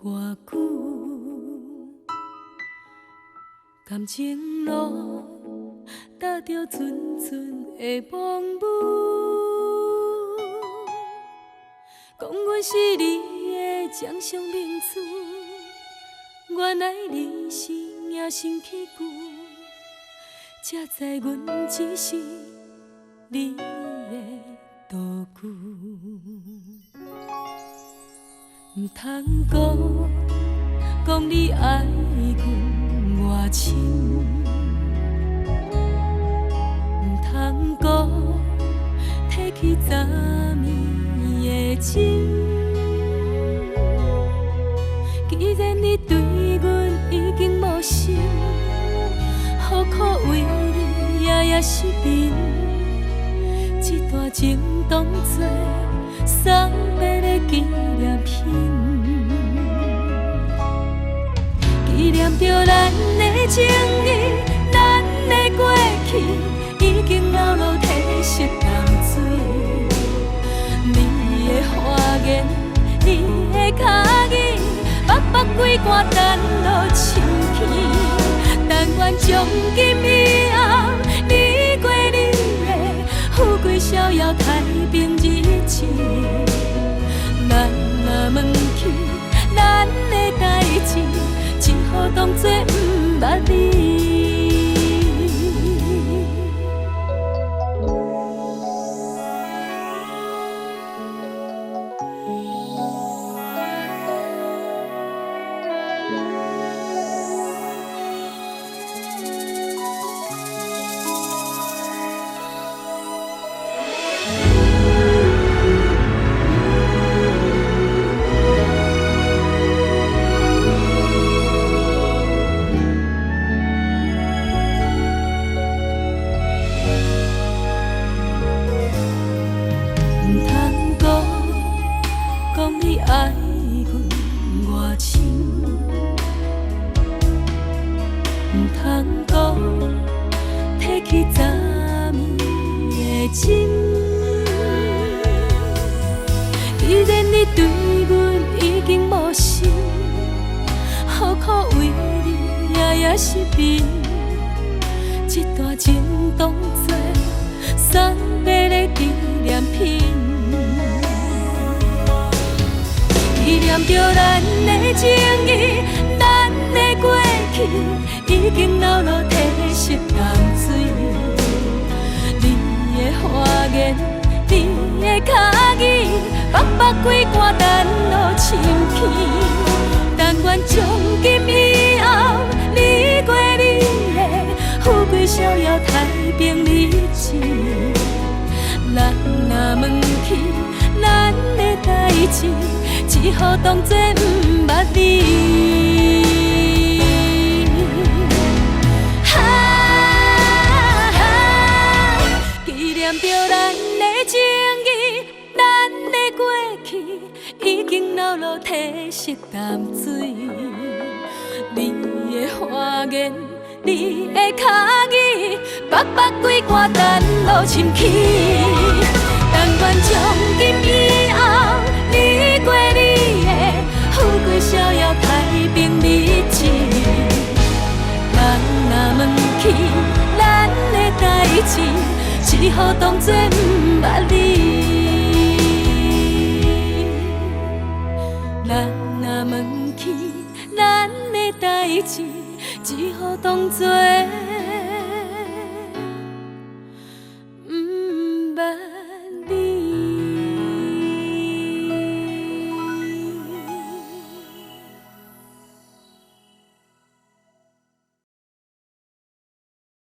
偌久，感情路踏着阵阵的风雨，讲阮是你的掌上明珠，原来你是野生起句，才知阮只是你的道具。唔通讲你爱阮偌深，唔通讲提起昨暝的情。既然你对阮已经无心，何苦为你夜失眠？这段情当作送别的纪念品，纪念着咱的情谊，咱的过去已经流落褪色淡水。你的花言，你的脚语，白白几挂等落深去，但愿从今以后，你过你的富贵逍遥太平日子。咱若忘记咱的代志，只好当作不捌你。爱阮偌深，唔通讲提起昨暝的情。既然你对阮已经无心，何苦为你夜失眠？这段情当作送别的纪念品。纪念着咱的情谊，咱的过去已经流落褪色淡水。你的花言，你的脚语，白白几挂等落深去。但愿从今以后，你过你的富贵逍遥太平日子。咱若忘记咱的代志，只好当作不捌你。纪念着咱的情谊，咱的过去已经流落褪色淡水。你的花言，你的脚语，白白几挂等落深去。但愿从今以后，你过你的富贵逍遥太平日子。咱若忘记咱的代志，只好当作不捌你。咱若忘记咱的代志，只好当作